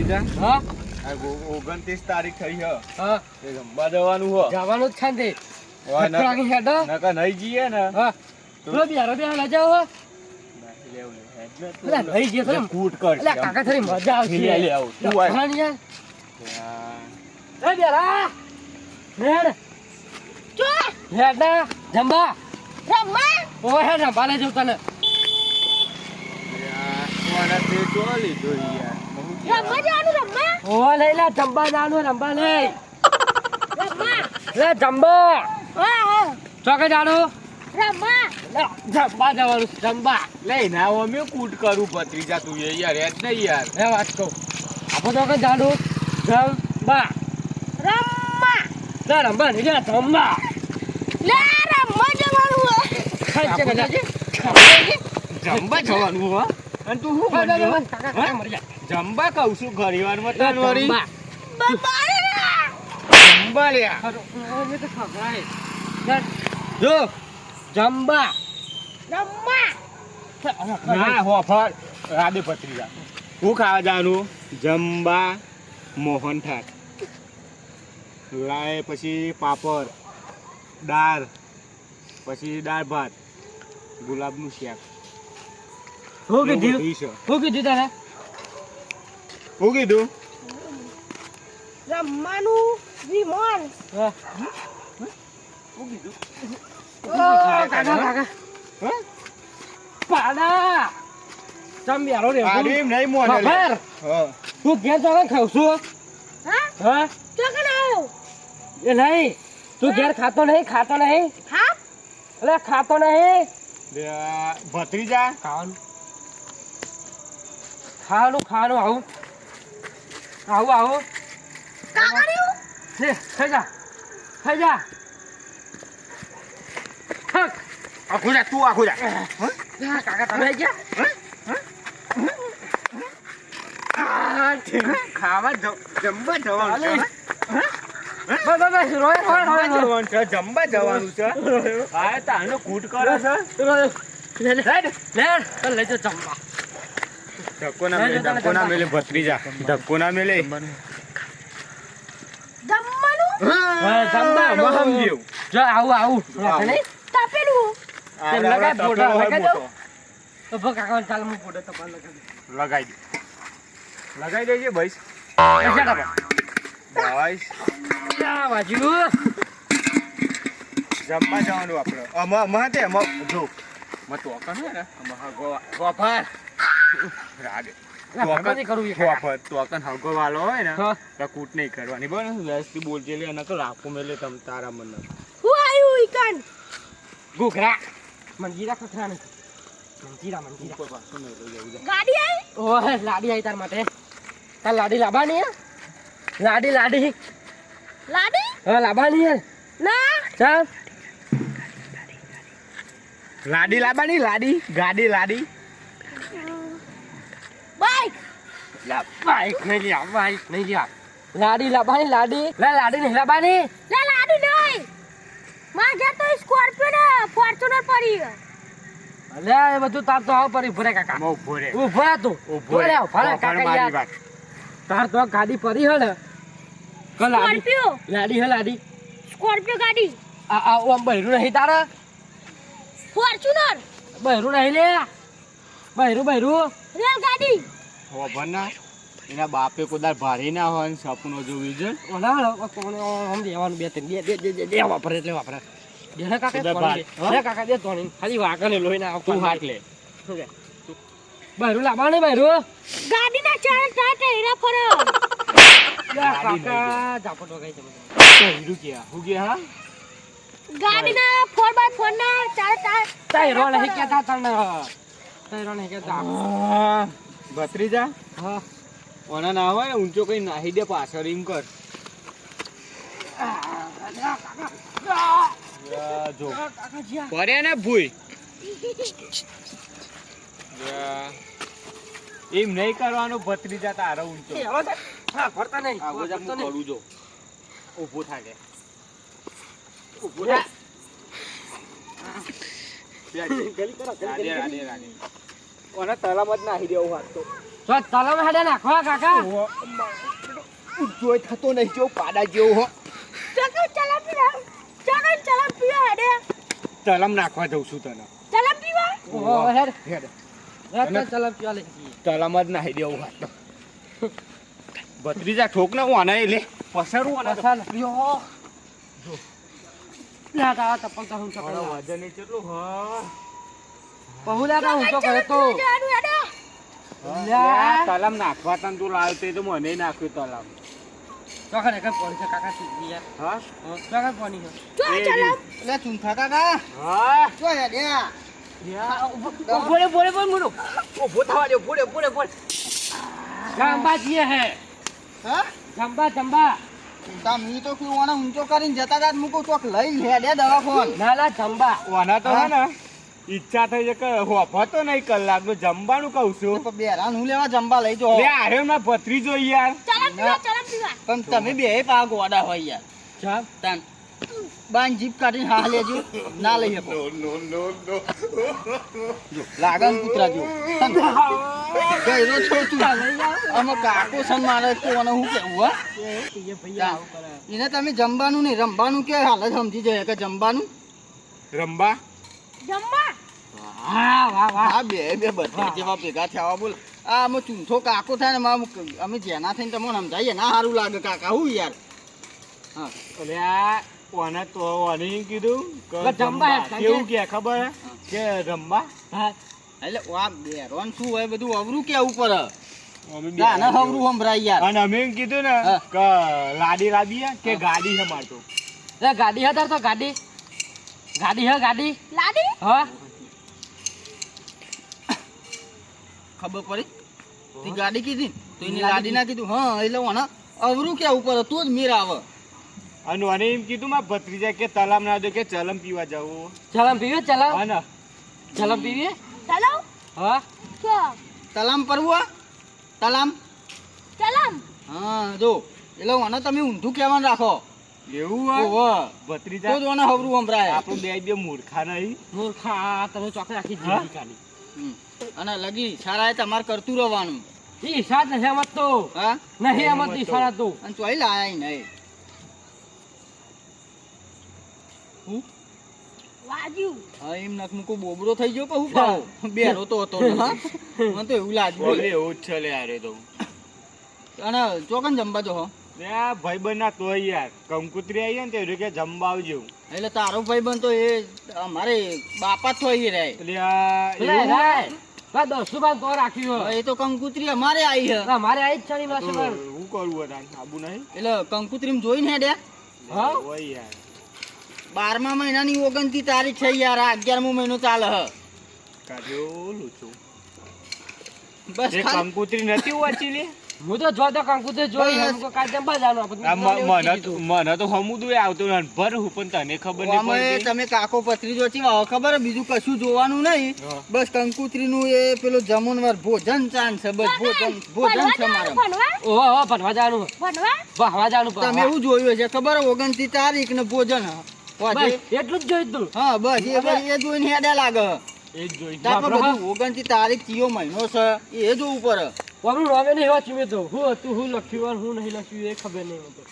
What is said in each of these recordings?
ભત્રીજા હા 29 તારીખ થઈ છે હા તે રમવા જવાનું હો જવાનું જ છે ને ઓય નકર હેડો નકર નહીં જઈએ ને હા લો બિયારો લઈ જાઓ હો અલા લઈ જઈએ તો કૂટ કર અલા કાકા થોડી મજા આવશે લે આવ તું આય હા યાર એ બિયારા હેડ ચો હેડ ના જંબા રમ્મા ઓય હેડ રંબા લઈ જાઉં તને કોના તે ચોલી દો યાર રમ્મા જવાનું રમ્મા ઓ લઈ લે જંબા જાનું રંબા લઈ રમ્મા લે જંબા હા ચોકે જાનું રમ્મા જંબા જવાનું જંબા લઈ ના અમે કૂટ કરું ભત્રીજા તું એ યાર હેડ નહીં યાર એ વાત કહું આપણે ચોકે જાનું જંબા રમ્મા લે રંબા નહીં લે જંબા લે રમ્મા જવાનું હો ખાઈ છે બધા જંબા જવાનું હો અને તું શું બન્યો કાકા મરી જા જંબા કહું છું ઘણીવારમાં તન વળી જંબા બાબા જંબા લ્યા જો જંબા રમ્મા ના હો ફર રાધે ભત્રીજા હું ખાવા જવાનું જંબા મોહન થાક લાય પછી પાપડ દાળ પછી દાળ ભાત ગુલાબનું શાક હું કીધું એવું બધું છે. હું કીધું તારે હું કીધું રમ્માનું વિમાન કાકા હા? પાડા ચમ યારો રે આલીમ નહીં મોને લે. ખબર હા. તું ઘેર તો ખાવ છું હા હા તો કને આવ્યો એ નહીં તું ઘેર ખાતો નહીં હા અલે ખાતો નહીં લે આ ભત્રીજા ખાવાનું આવું કાકાનું લે ખાઈ જા થક આખું જા તું આખું જા કાકા તમે આઈ ગયા ખાવા જમવા જવાનું છે બસ રોય જવાનું છે જમવા જવાનું છે હા તાનો કૂટ કરે છે લઈ જો જમવા ધક્કો ના મેલે ભત્રીજા ધક્કો ના મેલે જમવાનું જમવાનું સમજ્યું જો આવું નહીં તપેલું તે લગાય ફોટો લગાય મોટો. દઉં તો ભો કાકા ચાલ હું ફોટો તો પાલ લગાઈ દેજે ભાઈ ભાઈ ક્યાં બાજુ જમવા જવાનું આપણે અમા તે અમા જો મત તો કન હે ને અમા ગોફાર રાગે ફરમાની કરું ગોફાર તો કન હગો વાલો હોય ને હા. તો કૂટ નહીં કરવાની બરાબર વ્યસ્તી બોલજે લે નકર રાખો મેલે તમ તારા મન હું આવ્યું ઈકન ઘૂઘરા મંજીરા ખખરા નથી મંજીરા ઉપર પાછું મેલે જવું જા ગાડી આવી ઓહે લાડી આવી તાર માટે તાર લાડી લાવવાની હે લાડી લાડી હા લાવવાની હે ના ચાલ લાડી લાબાની લાડી ગાડી લાડી બાઈક બાઈક નહીં લ્યા લાડી લાવવાની લાડી નહીં લાવવાની લે લાડી નહીં માં ઘેર તો સ્કોર્પિયો ને ફોર્ચ્યુનર પડી અલે એ બધું તાર તો આવ પરી ભરે કાકા મો ભોરે ઉભા તું ઉભો રે કાકા મારી યાર વાત તાર તો ગાડી પડી હે ને ક લાડી સ્કોર્પિયો લાડી સ્કોર્પિયો ગાડી આ ઓમ બહેરું નહીં તારા ફોર્ચ્યુનર બહેરું નહીં લે બહેરું રેલ ગાડી હો ભના એના બાપે કોદાર ભારી ના હોય ને સપનો જોવી છે ઓલા કોણ આમ દેવાનું બે ત્રણ દે વાપરે એટલે વાપરે દે ને કાકા બધા તોણી દે. દે કાકા દે તોણી ખાલી વાકને લોહી ના તું હાથ લે બહેરું લાવવાની બહેરું ગાડીના ચાર ટાયરા ફરે કાકા જાપટ વગાઈ તમે હીરું કે હું કે હા ગાડીના 4x4 ના ચાર ટાયર તાયરો નહીં કેતા તને તાયરો નહીં કેતા ભત્રીજા હા ઓના ના હોય ને ઊંચો કઈ નાહી દે પાછળ એમ કર જો પડે ને ભૂઈ એમ નહીં કરવાનું ભત્રીજા તારો ઊંચો હા ફરતા નહીં આ બધા હું કરું જો ઊભો થાય ઊભો ઓને તલામ જ નાહી દેવું હાથ તો તલામ હેડે નાખવા કાકા જોઈ થતો નહીં જો પાડા જેવો હો ચોકન ચલમ પીવા ચોકન ચલમ પીવા હેડે તલમ નાખવા જઉં છું તને ચલમ પીવા ઓહો હેડ હેડ હેડ ચાલ પીવા લે તલમ જ નાહી દેવું હાથ તો ભત્રીજા ઠોક ને ઓના લે પસરવું ઓના ચાલ પીઓ લા તા ચપ્પલ તો હું ચપ્પલ વજન કેટલું હા પહુલા કા હું તો કરે તો જાડુ હેડે તલમ નાખવા તને તું લાવતે તો મને નાખ્યું તલમ ચોકન એક પોણી છે કાકા સીધી યાર હા ચોકન પોણી છે જો ચલમ લે ચૂંઠા કાકા હા જો હેડ્યા બોલે બોલે બોલ મુડો ઉભો થવા દે બોલે બોલે બોલે જંબા જીએ હે હા જંબા જંબા તમે તો કયું ઓને ઊંચો કરીને જતા હતા મૂકો ચોક લઈ હેડે દવાખોન નાલા જંબા ઓના તો હે ને ઈચ્છા થઈ છે કે હોફતો નહીં કલાકનું જમવાનું કહું છું તો બેરાન હું લેવા જંબા લઈ જો લે આરે માં ભત્રીજો યાર ચલમ પીવા પણ તમે બે પા ગોડા હોય યાર ચાલ તાન બાન જીપ કાઢીને હા લેજો ના લઈ શકો લાગન કૂતરા જો ગયરો છો તું આમાં કાકો સન મારે તો ઓને હું કેવું હા એ ભૈયા આવું કરે એને તમે જમવાનું નહીં રમવાનું કે હાલ જ સમજી જાય કે જમવાનું રંબા જમ્મા હા વાહ વાહ આ બે બધા જેવા ભેગા થયા બોલ આ અમે ચૂંઠો કાકો થાય ને અમે જેના થઈને તમને સમજાઈએ ના સારું લાગે કાકા હું યાર હા અલે આ ઓને તો ઓને કીધું કે લે જંબા હે, જંબા. કેવું કે ખબર હે કે રંબા હા એટલે આ બેરોન શું હોય બધું અવરું કેવું પડે અમે બે ના હવરું સંભળાય યાર અને અમે એમ કીધું ને હા. કે લાડી લાવી હે કે ગાડી હે મારતો એ ગાડી હતા તો ગાડી ગાડી હે ગાડી લાડી હા ખબર પડી તી ગાડી કીધી તો એની લાડી ના કીધું હા એટલે ઓના અવરું કેવું પડે તો જ મેર આવે અને ઓને એમ કીધું માં ભત્રીજા કે તલામ ના દો કે ચલમ પીવા જવું ચલમ પીવે ચલમ હા ને ચલમ પીવે ચલો હા કે તલામ પરવું આ? તલામ ચલમ હા જો એટલે ઓને તમે ઊંધું કહેવાનું રાખો એવું ઓહો ભત્રીજા તો જ ઓને હવરું સંભળાય આપણું બે મૂર્ખા નહીં મૂર્ખા તમે ચોકડે રાખી જીવી કાઢી હમ. અને લગી સારા તમારે કરતું રહેવાનું ઈ ઈશાદ નથી એમ જ તો હા નહીં એમ જ ઈશારા તો અને ચોઈ લાયા નહીં હું વાજ્યું હા એમ નખ મૂકો બોબડો થઈ ગયો કે હું પાવ બેરો તો હતો ને, હા મને તો એવું લાગ્યું બોલે એવું જ છે લે યાર તો અને ચોકન જમવા જો હો લે આ ભાઈબંધ ના તોય યાર કંકુતરી આવી ને તે કે જમવા આવજો એટલે તારો ભાઈ બન તો એ અમારે બાપા જ થઈ રહે એટલે આ લે એવું? લે બા 10 રૂપિયા તો રાખ્યું હવે એ તો કંકુત્રી અમારે આવી છે હે મારે આઈ જ છે ની પાસે તો હું કરવું હતા આબુ નહીં એટલે કંકુત્રી જોઈને હેડ્યા હા હોય યાર 12મા મહિનાની 29 તારીખ છે યાર આ 11મો મહિનો ચાલે હ કાઢ્યો લૂછું બસ એ ખાલી કંકુતરી નથી વાંચી લે હું તો જોતો કંકુતે જોઈ બસ. હમકો કાઢ જંબા જાનો આ મને તો હમુદું આવતું ને ભર હું પણ તને ખબર નહીં અમે પડતી તમે કાકો પત્રીજો છે ખબર હે? બીજું કશું જોવાનું નહીં હા. બસ કંકુત્રી નું એ પેલો જમણવાર ભોજન ચાન છે બસ ભોજન છે મારા ભણવા ઓહો ભણવા જાનું ભણવા ભણવા જાનું તમે એવું જોયું છે ખબર હે? 29 તારીખ ને ભોજન હ. વાજે. બસ એટલું જ જોઈ તું હા બસ એ જોઈને હેડા લાગે એ જ જોઈ તાપર બાપરા. બધું 29 તારીખ કયો મહિનો છે એ જોવું પડે કોનું નામે નહીં વાંચ્યું મેં તો હું હતું હું લખ્યું અને હું નહીં લખ્યું એ ખબર નહીં મને તો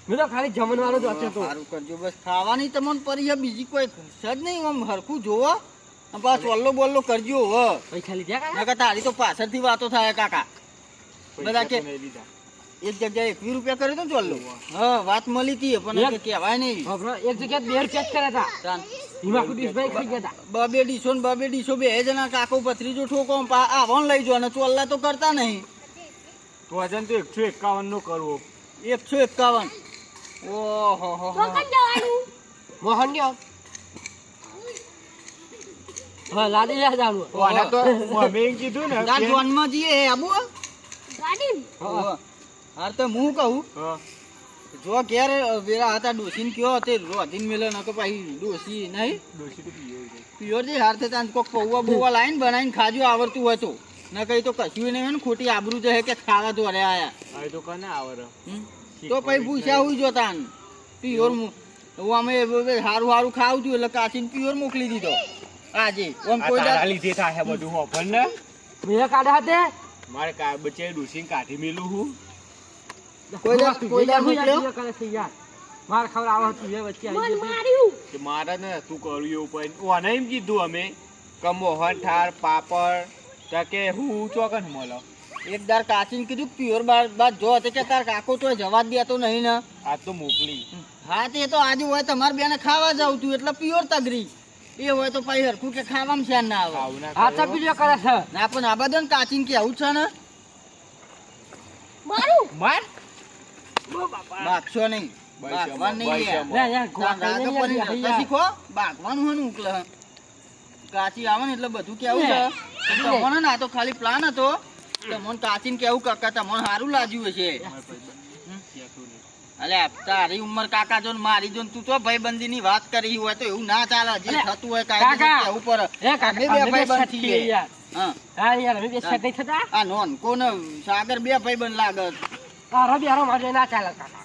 મેં તો ખાલી જમણવારો જ વાંચ્યો તો સારું કરજો બસ ખાવાની તમને પરી છે બીજી કોઈ છે જ નહીં આમ હરખું જોવો અને પાછો વલ્લો બોલ્લો કરજો હવે પૈસા લીધા કાકા નકર તારી તો પાછળથી વાતો થાય કાકા બધા કે નહીં લીધા એક જગ્યાએ 21 રૂપિયા કર્યો તો ચોલ્લો હા વાત મળી હતી પણ એક- કહેવાય નહીં બાપરા, એક જગ્યાએ 2 રૂપિયા જ કર્યા હતા તાન. એમાં કોઈ ડીશભાઈ ખાઈ ગયા હતા બબે ડીશો ને બબે ડીશો બે જણા કાકો પથરીજો ઠોકો આવન લઈ જો અને ચોલ્લા તો કરતા નહીં તો વજન તો 151 નો કરવો 151 ઓહો હો ચોકન જવાનું મોહનિયો હા લાડી લે જાનું ઓના તો અમે એમ કીધું ને તાર કે- જોનમાં જઈએ આબુ ગાડી હાર તો હું કહું હા. જો ઘેર વેરા હતા ડોસીને કયો તે રોધીને મેલે ન કે પછી ડોસી નહીં ડોશી તો પીયો છે. પ્યોર જે હાર થતા કોક પૌવા બોવા લાઈન બનાવીને ખાજો આવડતું હોય તો ન કઈ તો કશું નહીં હોય ને ખોટી આબરૂ જશે કે ખાવા તો અરે આયા હવે તો કને આવરે હમ? તો પછી પૂછ્યા હોય જોતા પ્યોર હું અમે સારું સારું ખાવું છું એટલે કાચીને પ્યોર મોકલી દીધો આજે આમ આ કોઈ તારા દાડ- લીધે થાય બધું હોફર ને મેં કાઢ્યા હતા મારે કા બચે ડોશી કાઢી મેલું હું કોઈ દાડ મોકલ્યો? કરે છે યાર માર ખવડાવો તું એ વચ્ચે મન આવી ગયો માર્યું કે મારે ને તું કર્યું એવું પણ ઓને એમ કીધું અમે કે મોહન થાળ પાપડ તો કે હું ચોકન મળો એક દાર કાચીને કીધું પ્યોર બાદ જો તે કે તાર કાકો તો જવા જ દેતો નહીં ને. આ તો મોકલી હા તે તો આજે હોય તમારે બેને ખાવા જાવ તું એટલે પ્યોર તગરી એ હોય તો પછી હરખું કે ખાવામાં શાન ના આવે. આવું ના આ કરો. ચપીજો કરે છે ના પણ આ બધા કાચીને કેવું છે ને મારું માર બાગશો નહીં બાગવાન નહીં યાર. લે યાર તાર રાગ પડી ગોવા જતા શીખો બાગવાનું હોય ને ઉકલે કાચી આવે ને એટલે બધું કેવું છે તમને ના તો ખાલી પ્લાન હતો તમને કાચીને કેવું કાકા તમને સારું લાગ્યું હશે. અલે તારી ઉંમર કાકા જો ને મારી જો ને તું તો ભાઈબંધી ની વાત કરી હોય તો એવું ના ચાલે જે થતું હોય કાયદેસર કાકા. કેવું પડે. એ કાકા અમે બે અમે બે ભાઈબંધ સેટ છીએ. છીએ યાર હા હા યાર અમે બે સેટ નહીં થતા આ નોન કોને સાગર બે ભાઈબંધ લાગે. તારો બેરો મારે ના ચાલે કાકા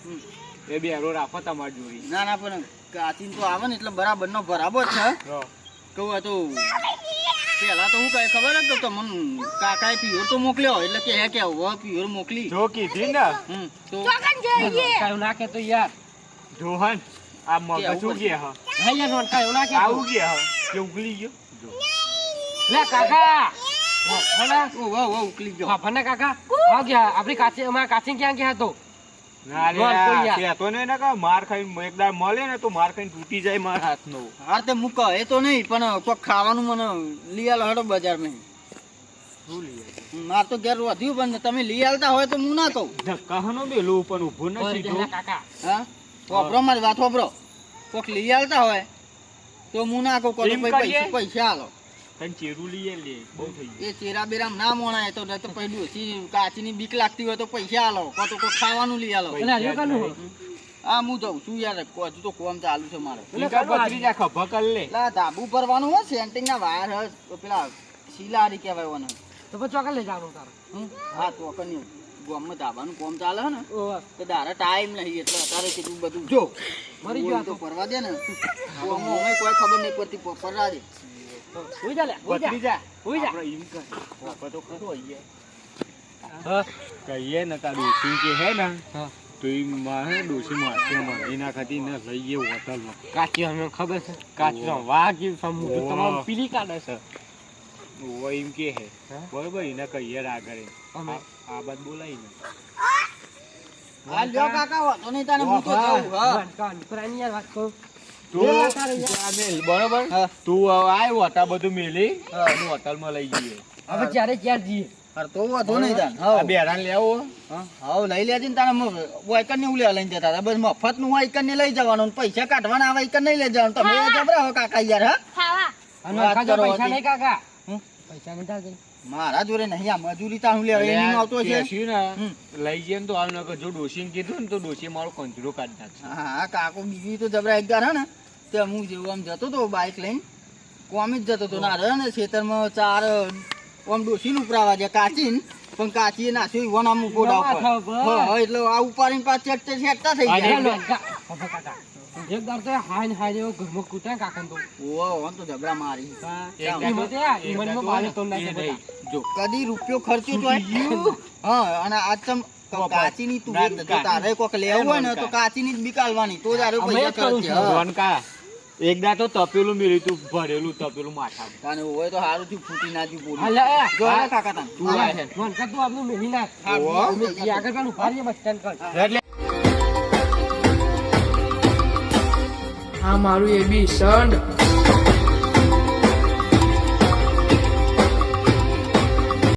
એ બે હેરો રાખો તમારી જોડી ના ના પણ કાચીન તો આવે ને એટલે બરાબર નો બરાબર છે. જો. કહું તો પેલા તો હું કઈ ખબર જ તો મને કાકાએ પિયોર તો મોકલ્યો એટલે કે હે કે હવે પિયોર મોકલી. જો કીધી ને તો ચોકન જઈએ કાયું ના કે તો યાર જોહન આ મગજ કેવું ઉગે હ હે યાર નોન કાયું ના કે આવું ગયા હ કે ઉગલી ગયો જો લે કાકા ભલા ઓ વાહ વાહ ઉકલી ગયો. હા ભલે કાકા આવ ગયા આપણી કાચી અમારા કાચી ક્યાં ગયા હતો ના રે બોલ કોઈ યાર. આ તો ને ના કા માર ખાઈને એકદાર મળે ને તો માર ખાઈને તૂટી જાય મારા હાથનો હા તે મૂક એ તો નહીં પણ કોક ખાવાનું મને લઈ આલો હેડો બજારમાં. શું લઈએ માર તો ઘેર વધ્યું પણ તમે લઈ આલતા હોય તો હું ના કહું. ધક્કાનો બેલું પણ ઊભો ન બોલ સીધો લે કાકા હા વાપરો મારી વાત વાપરો કોક લઈ આલતા હોય તો હું ના કહું કોને એમ પૈસા કરીએ? પૈસા આલો. તને ચેરું લઈએ લે બહુ થઈ ગયું એ ચેરા બેરામ ના મોણાય તો નહીં તો પહેલું ઓછી કાચીની બીક લાગતી હોય તો પૈસા આલો કો તો કોઈ ખાવાનું લઈ આલો. એટલે હજુ કાનું હોય? હા હું જઉં છું યાર હજુ તો કોમ ચાલુ છે મારે. ઈકા ભત્રીજા ખભા કર લે પેલા ધાબુ ભરવાનું હોય સેન્ટિંગ ના વાયર હોય તો પેલા શીલારી કહેવાય ઓને. તો પછી ચોકન લઈ જવાનું તારે હા તો કન્યું ગામમાં ધાબાનું કોમ ચાલે છે ને ઓહ તો દારે ટાઈમ નહીં એટલે અત્યારે કીધું બધું જો મરી હોય ગયો તો તો પરવા દે ને ગામમાં અમે કોઈ ખબર નહીં પડતી પરવા દે. ઉઈ જા લે ઉઈ જા ભત્રીજા ઉઈ જા આપણે એમ કહે બાપા તો ખરો આઈએ હા કહીએ ને તાર ડોસી કે હે ને હા તો એ મારે ડોસી મારશે મને એના ખાતી ને લઈએ હોટલમાં કાચી અમને ખબર છે કાચીનો વાઘ એ સમુદ્ર ઓહ. તમામ પીલી કાઢે છે ઓ એમ કે હે હા? બરોબર એને કહીએ આગળ અમે આ બાદ બોલાવીને હા લ્યો કાકા વાંધો નહીં તાને હું તો જાઉં. હા કાન પ્રાણી યાર વાત કહું તું લે તારે યાર. ત્યાં મેલ, બરોબર હા. તું આય હોટા બધું મેલી અને હોટલમાં લઈ જઈએ હવે જ્યારે ક્યાં જઈએ હા તો વાંધો નહીં તાન. આ હા બેરાન લેવો હા લઈ લેજે ને તારે વાયકર ને ઉલ્યા લઈને જતા હતા બસ મફત નું વાયકર ને લઈ જવાનું ને પૈસા કાઢવાના વાયકર નહીં લઈ જવાનું. તમે જબરા હો કાકા યાર. હા ખાવા અને વાત ખાજો કરો પૈસા હતી. નહીં કાકા હમ? પૈસા નહીં તાર કઈ. મારા જોડે નહીં આ મજૂરી તાણ લેવા એની આવતો છે. બેસ્યું ને હમ. લઈ જઈએ ને તો હાલ નકર જો ડોશીને કીધું ને તો ડોશી મારો કંજરો કાઢી નાખશે હા કાકો બીજી તો જબરા એક હે ને તે હું જેવું આમ જતો તો બાઇક લઈને કોમ જ જતો તો ના રહે ને ખેતરમાં ચાર આમ ડોસીને ઉપરાવા જાય કાચીન પણ કાચીએ નાખ્યું ઈવન આમ ઉભોડા ઉપર. નવા થા હા હા, એટલે આ ઉપાડીને પાછા છેકતા થઈ અને જાય. લે, બાપા કાકા એક દાર તો હાઈન હાઈન એવો ઘરમાં કૂટ્યા કાકાને તો ઓહો ઓન તો જબરા મારી. એક ઈમત એ આ, ઈમતમાં બાલે તો નાખે બધા. જો કદી રૂપિયો ખર્ચ્યો તો હા અને આજ તમ કાચીની તું વેચ જો તારે કોક લેવું હોય ને તો કાચીની જ બીકાલવાની તો જ આરે અમે પૈસા જ કરું ખર્ચે. છું. હા. વનકા એકદા તો તપેલું મેલ્યું તું ભરેલું તપેલું માથા તાને હોય તો હારું થયું ફૂટી ના જ્યું હા, બોલી. લે, એ, જો હા, આ કાકા તાન. તું આ છે. મન કર તું આપણું મેલી નાખ. હા, ઓહો. હા, અમે જી આગળ પણ ઉભા રહીએ બસ સ્ટેન્ડ પર. એટલે આ મારું એબી સંડ